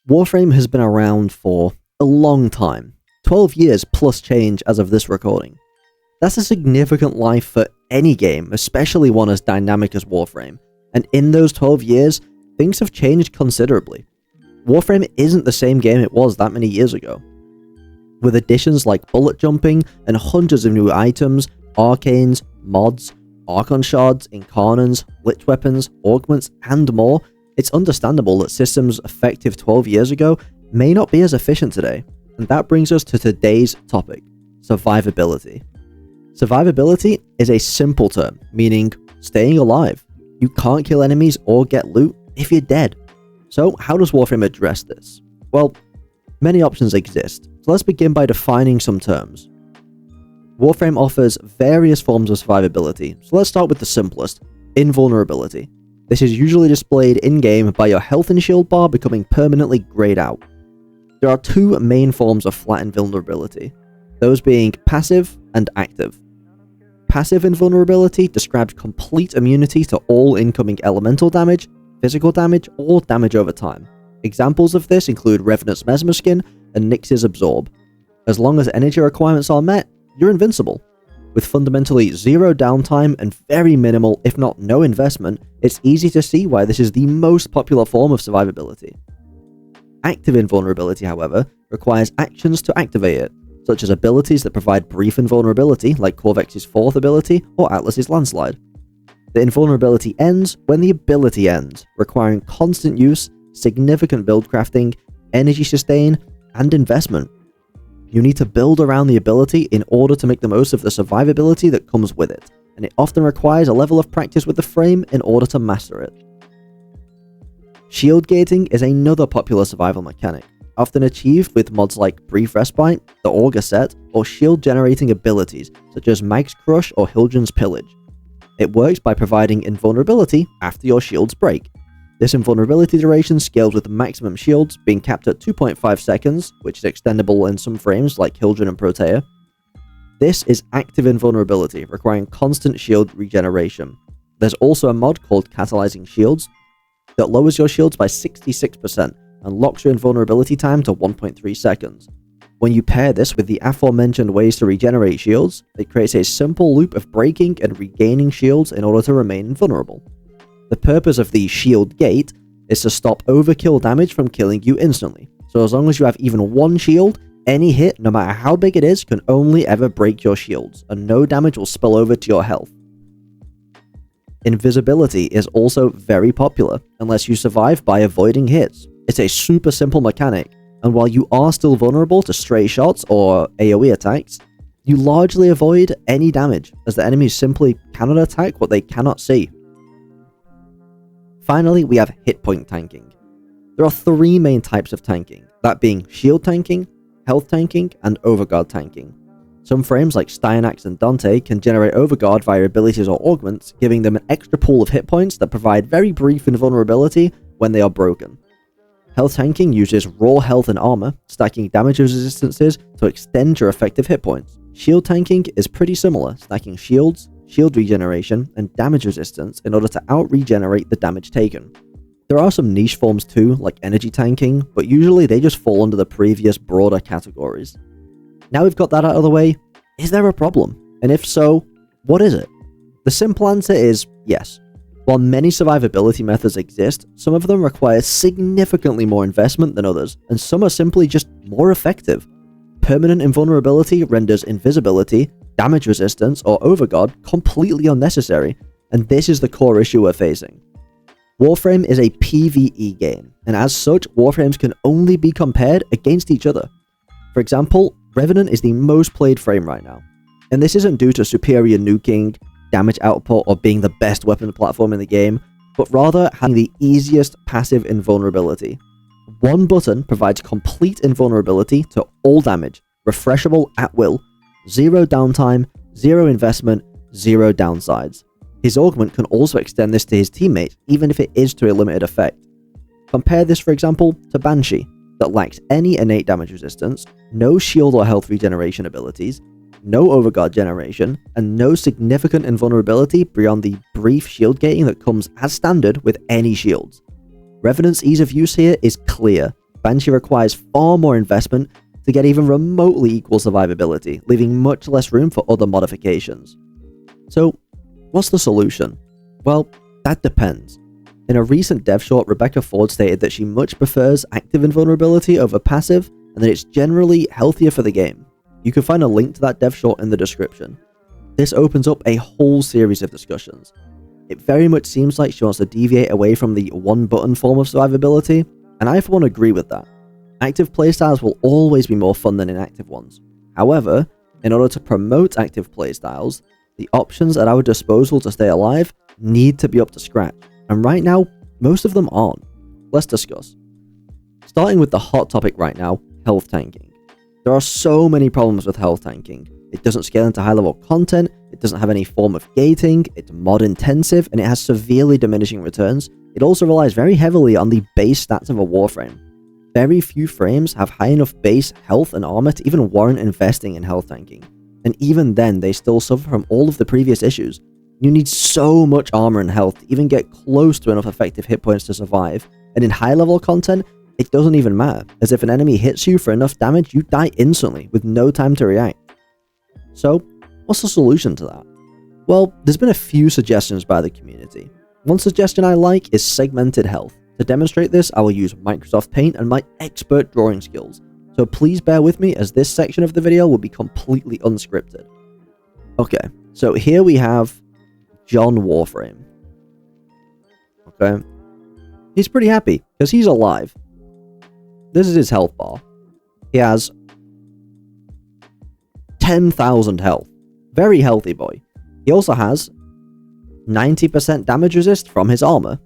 Warframe has been around for a long time, 12 years plus change as of this recording. That's a significant life for any game, especially one as dynamic as Warframe, and in those 12 years, things have changed considerably. Warframe isn't the same game it was that many years ago. With additions like bullet jumping and hundreds of new items, arcanes, mods, Archon shards, incarnons, lich weapons, augments, and more, it's understandable that systems effective 12 years ago may not be as efficient today. And that brings us to today's topic, survivability. Survivability is a simple term, meaning staying alive. You can't kill enemies or get loot if you're dead. So how does Warframe address this? Well, many options exist, so let's begin by defining some terms. Warframe offers various forms of survivability, so let's start with the simplest, invulnerability. This is usually displayed in-game by your health and shield bar becoming permanently grayed out. There are two main forms of flat invulnerability, those being passive and active. Passive invulnerability describes complete immunity to all incoming elemental damage, physical damage, or damage over time. Examples of this include Revenant's Mesmer Skin and Nyx's Absorb. As long as energy requirements are met, you're invincible. With fundamentally zero downtime and very minimal, if not no investment, it's easy to see why this is the most popular form of survivability. Active invulnerability, however, requires actions to activate it, such as abilities that provide brief invulnerability like Corvex's fourth ability or Atlas's Landslide. The invulnerability ends when the ability ends, requiring constant use, significant build crafting, energy sustain, and investment. You need to build around the ability in order to make the most of the survivability that comes with it, and it often requires a level of practice with the frame in order to master it. Shield gating is another popular survival mechanic, often achieved with mods like Brief Respite, the Augur set, or shield generating abilities such as Mag's Crush or Hildren's Pillage. It works by providing invulnerability after your shields break. This invulnerability duration scales with maximum shields being capped at 2.5 seconds, which is extendable in some frames like Hildren and Protea. This is active invulnerability, requiring constant shield regeneration. There's also a mod called Catalyzing Shields that lowers your shields by 66% and locks your invulnerability time to 1.3 seconds. When you pair this with the aforementioned ways to regenerate shields, it creates a simple loop of breaking and regaining shields in order to remain invulnerable. The purpose of the shield gate is to stop overkill damage from killing you instantly, so as long as you have even one shield, any hit, no matter how big it is, can only ever break your shields, and no damage will spill over to your health. Invisibility is also very popular, unless you survive by avoiding hits. It's a super simple mechanic, and while you are still vulnerable to stray shots or AoE attacks, you largely avoid any damage, as the enemies simply cannot attack what they cannot see. Finally, we have hit point tanking. There are three main types of tanking, that being shield tanking, health tanking, and overguard tanking. Some frames like Styanax and Dante can generate overguard via abilities or augments, giving them an extra pool of hit points that provide very brief invulnerability when they are broken. Health tanking uses raw health and armor, stacking damage resistances to extend your effective hit points. Shield tanking is pretty similar, stacking shields, shield regeneration, and damage resistance in order to out-regenerate the damage taken. There are some niche forms too, like energy tanking, but usually they just fall under the previous broader categories. Now we've got that out of the way, is there a problem? And if so, what is it? The simple answer is yes. While many survivability methods exist, some of them require significantly more investment than others, and some are simply just more effective. Permanent invulnerability renders invisibility, damage resistance, or overguard completely unnecessary, and this is the core issue we're facing. Warframe is a PvE game, and as such, Warframes can only be compared against each other. For example, Revenant is the most played frame right now, and this isn't due to superior nuking, damage output, or being the best weapon platform in the game, but rather having the easiest passive invulnerability. One button provides complete invulnerability to all damage, refreshable at will, zero downtime, zero investment, zero downsides. His augment can also extend this to his teammates, even if it is to a limited effect. Compare this, for example, to Banshee, that lacks any innate damage resistance, no shield or health regeneration abilities, no overguard generation, and no significant invulnerability beyond the brief shield gating that comes as standard with any shields. Revenant's ease of use here is clear. Banshee requires far more investment to get even remotely equal survivability, leaving much less room for other modifications. So, what's the solution? Well, that depends. In a recent dev short, Rebecca Ford stated that she much prefers active invulnerability over passive, and that it's generally healthier for the game. You can find a link to that dev short in the description. This opens up a whole series of discussions. It very much seems like she wants to deviate away from the one-button form of survivability, and I for one agree with that. Active playstyles will always be more fun than inactive ones. However, in order to promote active playstyles, the options at our disposal to stay alive need to be up to scratch, and right now, most of them aren't. Let's discuss. Starting with the hot topic right now, health tanking. There are so many problems with health tanking. It doesn't scale into high-level content, it doesn't have any form of gating, it's mod-intensive, and it has severely diminishing returns. It also relies very heavily on the base stats of a Warframe. Very few frames have high enough base health and armor to even warrant investing in health tanking. And even then, they still suffer from all of the previous issues. You need so much armor and health to even get close to enough effective hit points to survive. And in high-level content, it doesn't even matter, as if an enemy hits you for enough damage, you die instantly, with no time to react. So, what's the solution to that? Well, there's been a few suggestions by the community. One suggestion I like is segmented health. To demonstrate this, I will use Microsoft Paint and my expert drawing skills, so please bear with me as this section of the video will be completely unscripted. Okay, so here we have John Warframe. Okay, he's pretty happy, because he's alive. This is his health bar. He has 10,000 health. Very healthy boy. He also has 90% damage resist from his armor.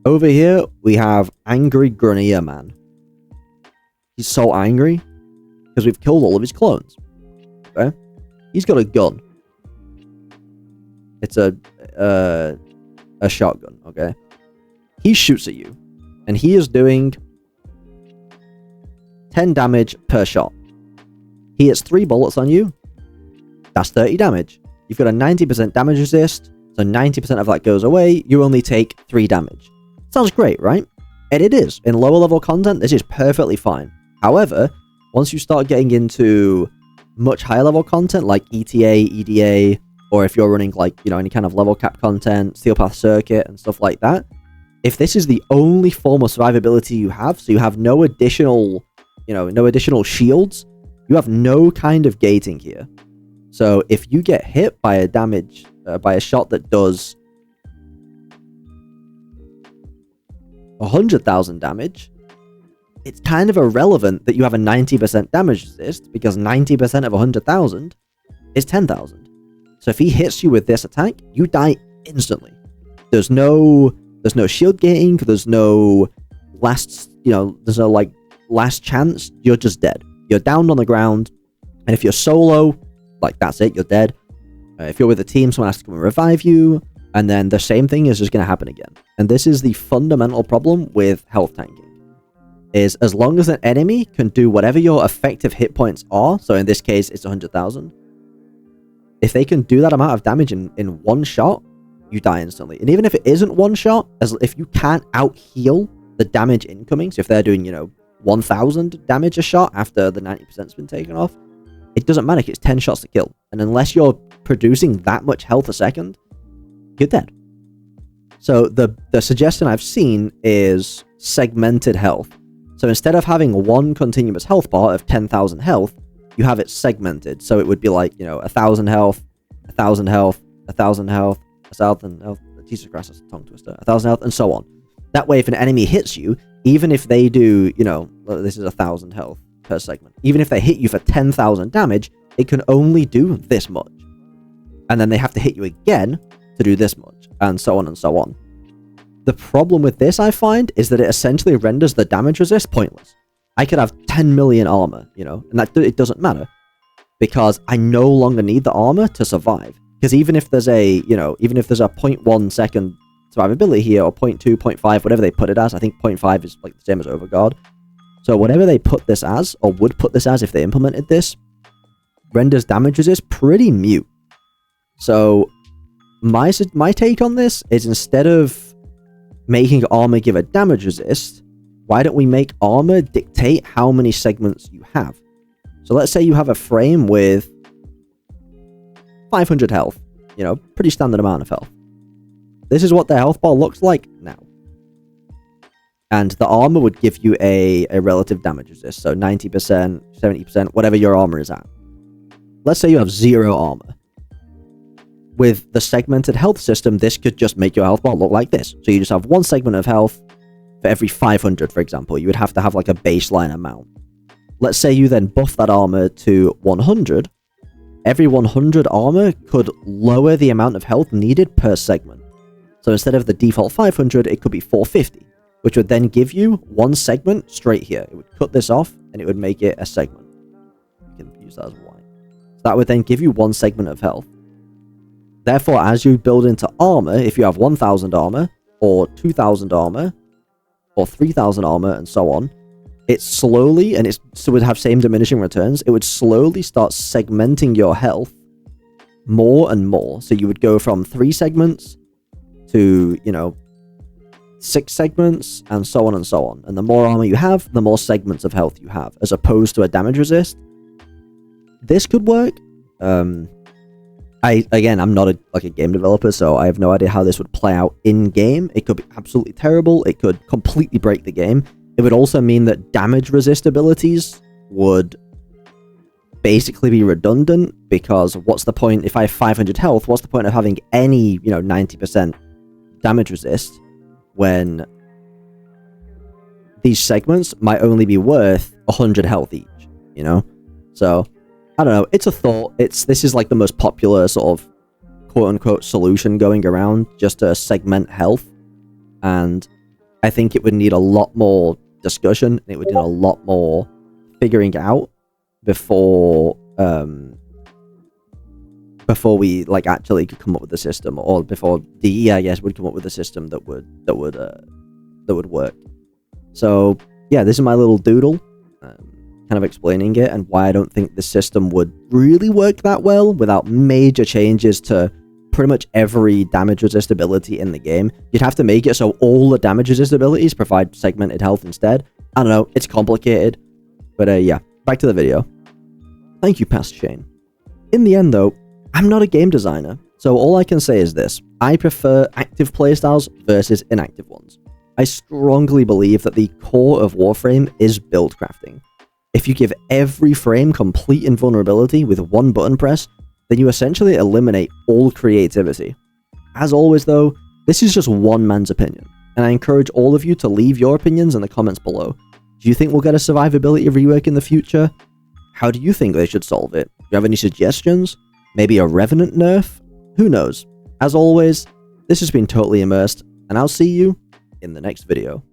Over here, we have Angry Grenier Man. He's so angry because we've killed all of his clones. Okay? He's got a gun. It's a shotgun, okay? He shoots at you, and he is doing 10 damage per shot. He hits 3 bullets on you. That's 30 damage. You've got a 90% damage resist, so 90% of that goes away. You only take 3 damage. Sounds great, right? And it is. In lower level content, this is perfectly fine. However, once you start getting into much higher level content like ETA, EDA, or if you're running like, you know, any kind of level cap content, Steel Path Circuit and stuff like that, if this is the only form of survivability you have, so you have no additional, no additional shields, you have no kind of gating here. So if you get hit by by a shot that does 100,000 damage, it's kind of irrelevant that you have a 90% damage resist, because 90% of 100,000 is 10,000. So if he hits you with this attack, you die instantly. There's no shield gating, there's no last chance, you're just dead. You're down on the ground, and if you're solo, like that's it, you're dead. If you're with a team, someone has to come and revive you, and then the same thing is just going to happen again. And this is the fundamental problem with health tanking. Is as long as an enemy can do whatever your effective hit points are, so in this case it's 100,000, if they can do that amount of damage in one shot, you die instantly. And even if it isn't one shot, if you can't out-heal the damage incoming, so if they're doing, 1,000 damage a shot after the 90%'s been taken off, it doesn't matter, it's 10 shots to kill. And unless you're producing that much health a second, you're dead. So the suggestion I've seen is segmented health. So instead of having one continuous health bar of 10,000 health, you have it segmented. So it would be like, 1,000 health, 1,000 health, 1,000 health, 1,000 health, Jesus Christ, that's a tongue twister, 1,000 health, and so on. That way, if an enemy hits you, even if they do, this is 1,000 health per segment, even if they hit you for 10,000 damage, it can only do this much. And then they have to hit you again to do this much, and so on and so on. The problem with this, I find, is that it essentially renders the damage resist pointless. I could have 10 million armor, and that it doesn't matter, because I no longer need the armor to survive. Because even if there's a 0.1 second survivability here, or 0.2, 0.5, whatever they put it as, I think 0.5 is like the same as Overguard. So whatever they put this as, or would put this as if they implemented this, renders damage resist pretty mute. So my take on this is, instead of making armor give a damage resist, why don't we make armor dictate how many segments you have? So let's say you have a frame with 500 health, you know, pretty standard amount of health. This is what the health bar looks like now. And the armor would give you a relative damage resist, so 90%, 70%, whatever your armor is at. Let's say you have 0 armor. With the segmented health system, this could just make your health bar look like this. So you just have 1 segment of health for every 500, for example. You would have to have like a baseline amount. Let's say you then buff that armor to 100. Every 100 armor could lower the amount of health needed per segment. So instead of the default 500, it could be 450, which would then give you 1 segment straight here. It would cut this off, and it would make it a segment. You can use that as Y. So that would then give you 1 segment of health. Therefore, as you build into armor, if you have 1000 armor, or 2000 armor, or 3000 armor, and so on, it slowly, and it would have same diminishing returns, it would slowly start segmenting your health more and more. So you would go from 3 segments to, you know, 6 segments, and so on and so on. And the more armor you have, the more segments of health you have, as opposed to a damage resist. This could work. I'm not a game developer, so I have no idea how this would play out in-game. It could be absolutely terrible. It could completely break the game. It would also mean that damage resist abilities would basically be redundant, because what's the point if I have 500 health? What's the point of having any, 90% damage resist when these segments might only be worth 100 health each, you know? So, I don't know, it's a thought. This is like the most popular sort of quote-unquote solution going around, just to segment health. And I think it would need a lot more discussion. It would need a lot more figuring out before we like actually could come up with a system, or before DE, I guess, would come up with a system that would work. So yeah, this is my little doodle, kind of explaining it and why I don't think the system would really work that well without major changes to pretty much every damage resist ability in the game. You'd have to make it so all the damage resist abilities provide segmented health instead. I don't know, it's complicated. But yeah, back to the video. Thank you, Past Shane. In the end though, I'm not a game designer, so all I can say is this: I prefer active playstyles versus inactive ones. I strongly believe that the core of Warframe is build crafting. If you give every frame complete invulnerability with 1 button press, then you essentially eliminate all creativity. As always though, this is just one man's opinion, and I encourage all of you to leave your opinions in the comments below. Do you think we'll get a survivability rework in the future? How do you think they should solve it? Do you have any suggestions? Maybe a Revenant nerf? Who knows? As always, this has been Totally Immersed, and I'll see you in the next video.